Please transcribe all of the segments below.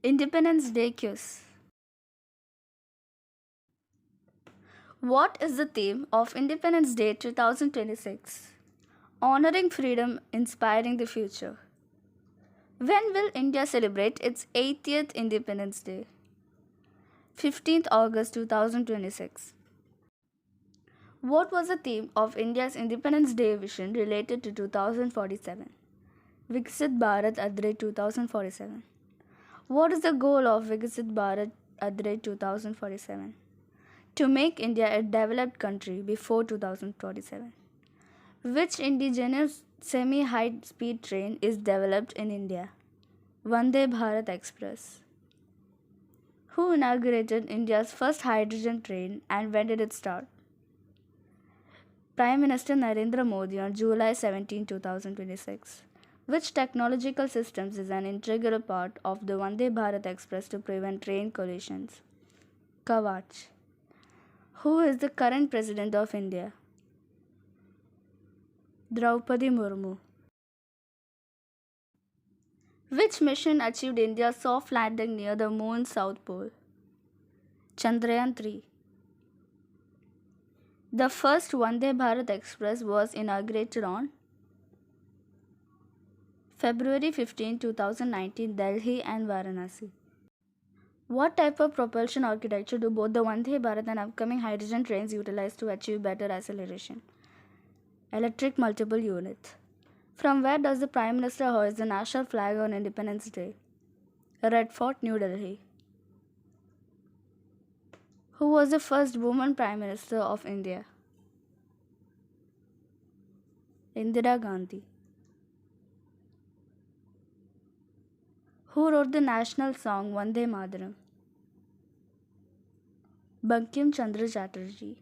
Independence Day Quiz. What is the theme of Independence Day 2026? Honoring freedom, inspiring the future. When will India celebrate its 80th Independence Day? 15th August 2026. What was the theme of India's Independence Day vision related to 2047? Viksit Bharat Adre 2047. What is the goal of Viksit Bharat Adre 2047? To make India a developed country before 2047. Which indigenous semi-high speed train is developed in India? Vande Bharat Express. Who inaugurated India's first hydrogen train and when did it start? Prime Minister Narendra Modi on July 17, 2026. Which technological systems is an integral part of the Vande Bharat Express to prevent train collisions? Kavach. Who is the current President of India? Draupadi Murmu. Which mission achieved India's soft landing near the moon's south pole? Chandrayaan 3. The first Vande Bharat Express was inaugurated on February 15, 2019, Delhi and Varanasi. What type of propulsion architecture do both the Vande Bharat and upcoming hydrogen trains utilize to achieve better acceleration? Electric multiple unit. From where does the Prime Minister hoist the national flag on Independence Day? Red Fort, New Delhi. Who was the first woman Prime Minister of India? Indira Gandhi. Who wrote the national song Vande Mataram? Bankim Chandra Chatterjee.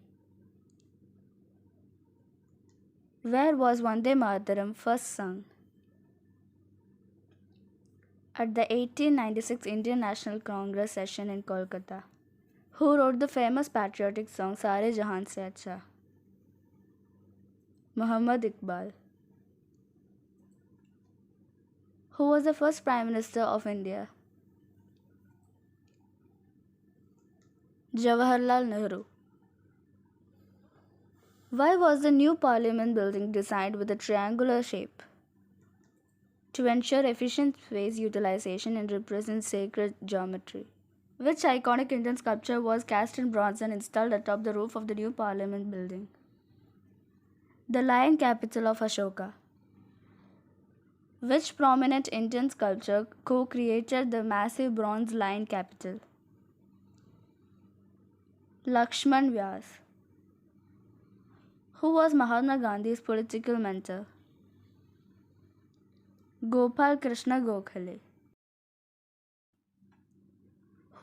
Where was Vande Mataram first sung? At the 1896 Indian National Congress session in Kolkata. Who wrote the famous patriotic song Sare Jahan Se Acha? Muhammad Iqbal. Who was the first Prime Minister of India? Jawaharlal Nehru. Why was the new Parliament building designed with a triangular shape? To ensure efficient space utilization and represent sacred geometry. Which iconic Indian sculpture was cast in bronze and installed atop the roof of the new Parliament building? The lion capital of Ashoka. Which prominent Indian sculptor co-created the massive bronze lion capital? Lakshman Vyas. Who was Mahatma Gandhi's political mentor? Gopal Krishna Gokhale.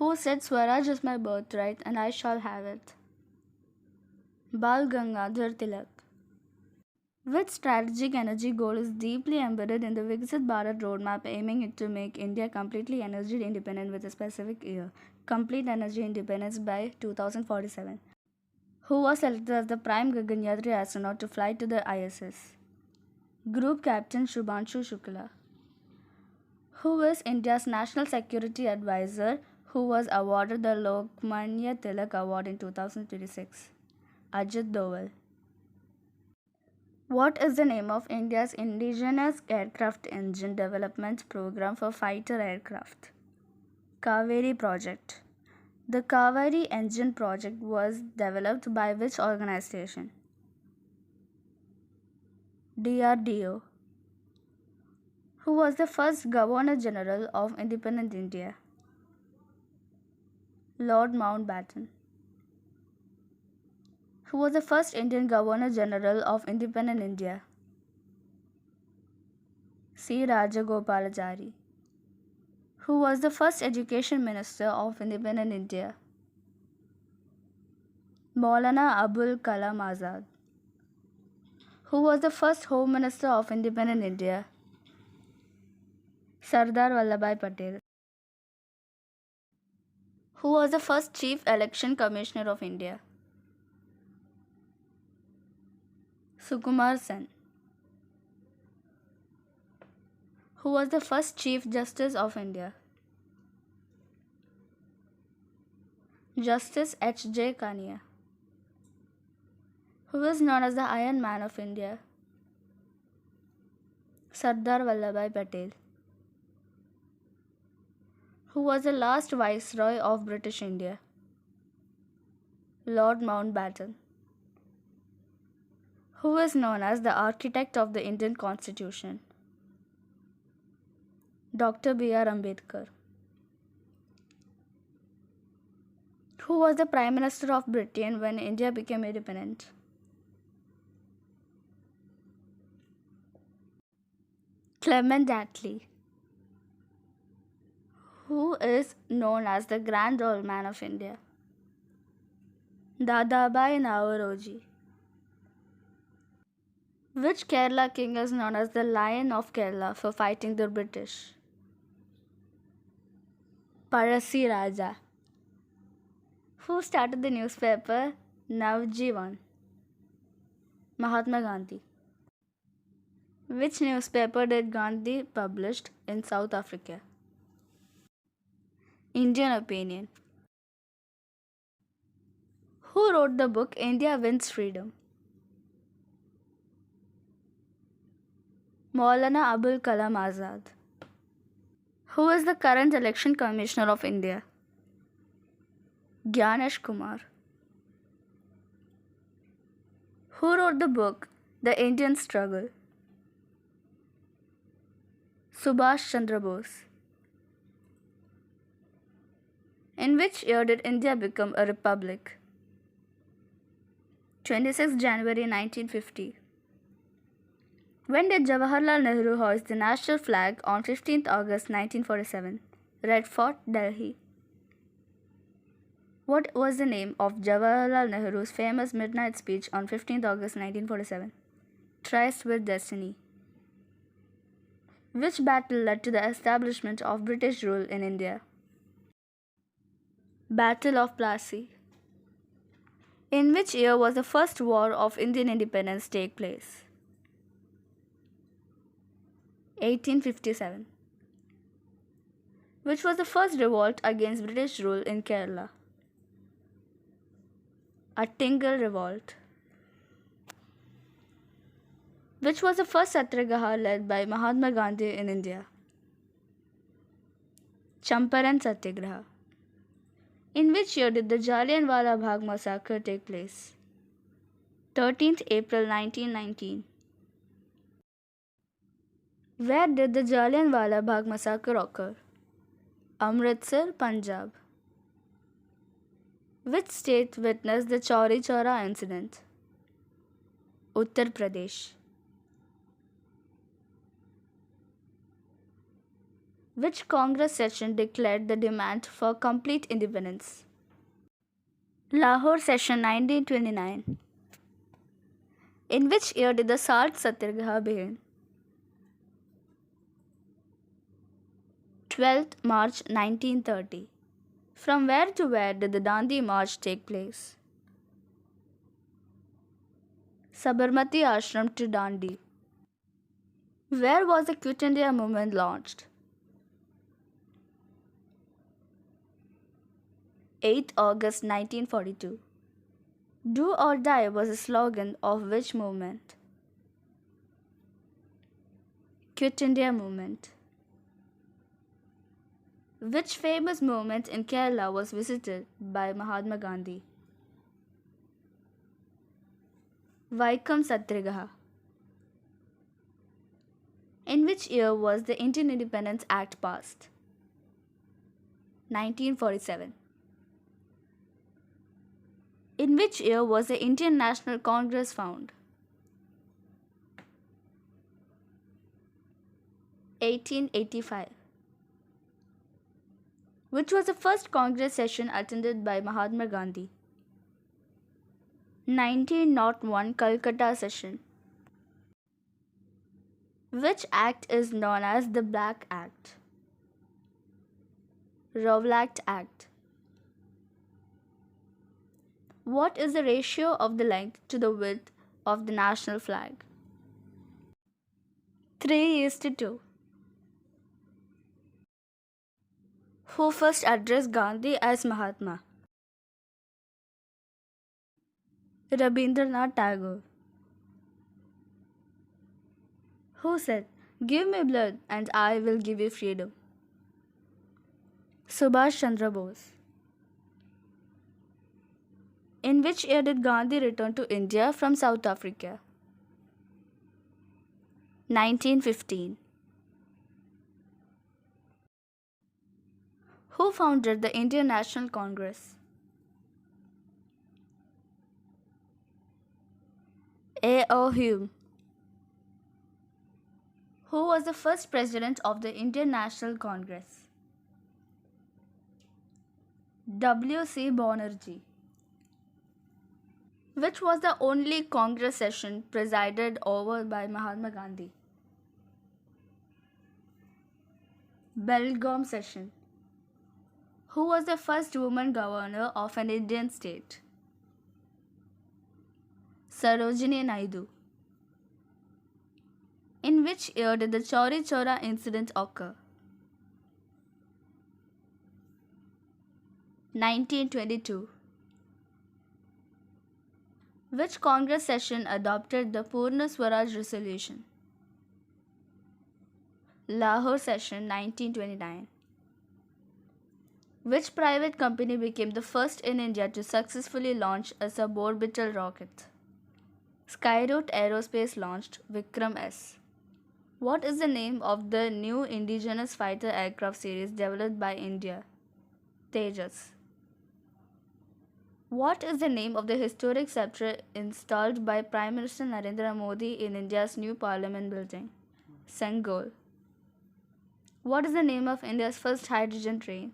Who said Swaraj is my birthright and I shall have it? Bal Gangadhar Tilak. Which strategic energy goal is deeply embedded in the Viksit Bharat roadmap aiming it to make India completely energy independent with a specific year? Complete energy independence by 2047. Who was selected as the prime Gaganyatri astronaut to fly to the ISS? Group Captain Shubhanshu Shukla. Who is India's National Security Advisor who was awarded the Lokmanya Tilak Award in 2026? Ajit Doval. What is the name of India's indigenous aircraft engine development program for fighter aircraft? Kaveri Project. The Kaveri engine project was developed by which organization? DRDO. Who was the first Governor General of independent India? Lord Mountbatten. Who was the first Indian Governor General of independent India? C. Rajagopalachari. Who was the first Education Minister of independent India? Maulana Abul Kalam Azad. Who was the first Home Minister of independent India? Sardar Vallabhbhai Patel. Who was the first Chief Election Commissioner of India? Sukumar Sen. Who was the first Chief Justice of India? Justice H.J. Kania, who is known as the Iron Man of India. Sardar Vallabhbhai Patel, who was the last Viceroy of British India. Lord Mountbatten, who is known as the architect of the Indian Constitution. Dr. B.R. Ambedkar, who was the Prime Minister of Britain when India became independent. Clement Attlee, who is known as the Grand Old Man of India. Dadabhai Naoroji, which Kerala king is known as the Lion of Kerala for fighting the British. Parasi Raja, who started the newspaper Navjivan. Mahatma Gandhi, which newspaper did Gandhi published in South Africa? Indian Opinion, who wrote the book India Wins Freedom? Maulana Abul Kalam Azad, who is the current Election Commissioner of India? Gyanesh Kumar, who wrote the book The Indian Struggle? Subhash Chandra Bose. In which year did India become a republic? 26 January 1950. When did Jawaharlal Nehru hoist the national flag on 15th August 1947? Red Fort, Delhi. What was the name of Jawaharlal Nehru's famous midnight speech on 15th August 1947? Tryst with Destiny. Which battle led to the establishment of British rule in India? Battle of Plassey. In which year was the first war of Indian independence take place? 1857. Which was the first revolt against British rule in Kerala? Attingal Revolt. Which was the first Satyagraha led by Mahatma Gandhi in India? Champaran Satyagraha. In which year did the Jallianwala Bagh massacre take place? 13th April 1919. Where did the Jallianwala Bagh massacre occur? Amritsar, Punjab. Which state witnessed the Chauri Chaura incident? Uttar Pradesh. Which Congress session declared the demand for complete independence? Lahore Session 1929. In which year did the Salt Satyagraha begin? 12th March 1930. From where to where did the Dandi March take place? Sabarmati Ashram to Dandi. Where was the Quit India movement launched? 8th August 1942. Do or Die was the slogan of which movement? Quit India movement. Which famous movement in Kerala was visited by Mahatma Gandhi? Vaikam Satyagraha. In which year was the Indian Independence Act passed? 1947. In which year was the Indian National Congress found? 1885. Which was the first Congress session attended by Mahatma Gandhi? 1901 Calcutta session. Which act is known as the Black Act? Rowlatt Act. What is the ratio of the length to the width of the national flag? 3:2. Who first addressed Gandhi as Mahatma? Rabindranath Tagore, who said, "Give me blood and I will give you freedom." Subhash Chandra Bose. In which year did Gandhi return to India from South Africa? 1915. Who founded the Indian National Congress? A. O. Hume. Who was the first president of the Indian National Congress? W. C. Banerjee. Which was the only Congress session presided over by Mahatma Gandhi? Belgaum session. Who was the first woman governor of an Indian state? Sarojini Naidu. In which year did the Chauri Chaura incident occur? 1922. Which Congress session adopted the Purna Swaraj resolution? Lahore session 1929. Which private company became the first in India to successfully launch a suborbital rocket? Skyroot Aerospace launched Vikram S. What is the name of the new indigenous fighter aircraft series developed by India? Tejas. What is the name of the historic sceptre installed by Prime Minister Narendra Modi in India's new parliament building? Sengol. What is the name of India's first hydrogen train?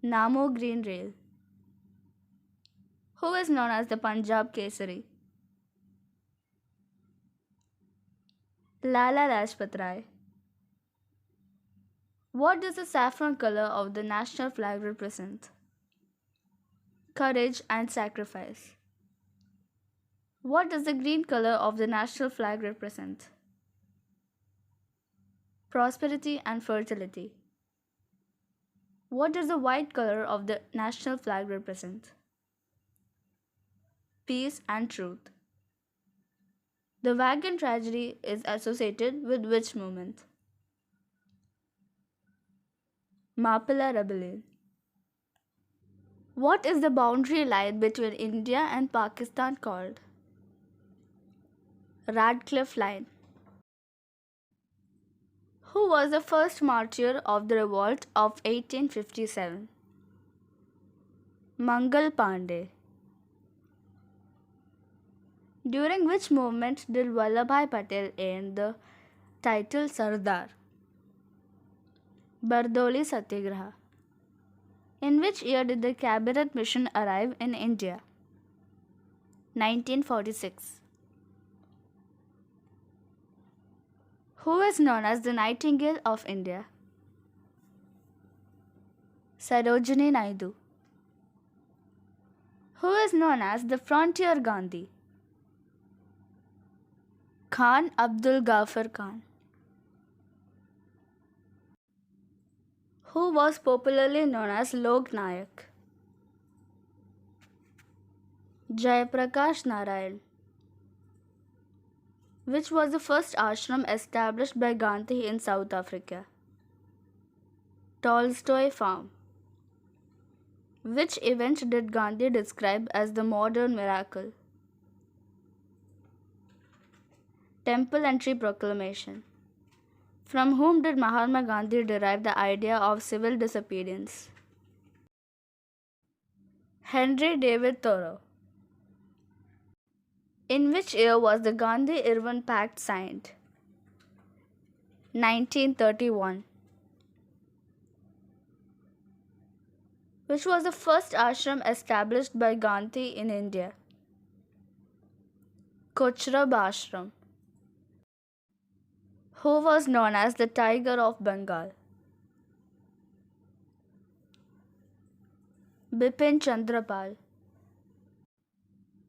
Namo Green Rail. Who is known as the Punjab Kesari? Lala Lajpat Rai. What does the saffron color of the national flag represent? Courage and sacrifice. What does the green color of the national flag represent? Prosperity and fertility. What does the white color of the national flag represent? Peace and truth. The wagon tragedy is associated with which movement? Mapala Rebellion. What is the boundary line between India and Pakistan called? Radcliffe Line. Who was the first martyr of the revolt of 1857? Mangal Pandey. During which movement did Vallabhbhai Patel earn the title Sardar? Bardoli Satyagraha. In which year did the cabinet mission arrive in India? 1946. Who is known as the Nightingale of India? Sarojini Naidu. Who is known as the Frontier Gandhi? Khan Abdul Ghaffar Khan. Who was popularly known as Lok Nayak? Jayaprakash Narayan. Which was the first ashram established by Gandhi in South Africa? Tolstoy Farm. Which event did Gandhi describe as the modern miracle? Temple Entry Proclamation. From whom did Mahatma Gandhi derive the idea of civil disobedience? Henry David Thoreau. In which year was the Gandhi-Irwin Pact signed? 1931. Which was the first ashram established by Gandhi in India? Kochrab Ashram. Who was known as the Tiger of Bengal? Bipin Chandrapal.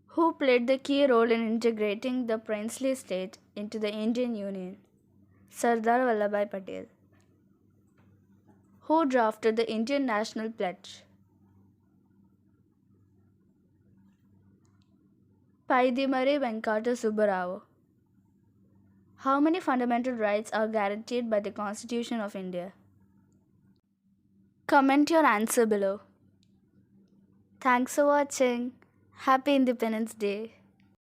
Who played the key role in integrating the princely state into the Indian Union? Sardar Vallabhbhai Patel. Who drafted the Indian National Pledge? Paidimari Venkata Subbarao. How many fundamental rights are guaranteed by the Constitution of India? Comment your answer below. Thanks for watching. Happy Independence Day.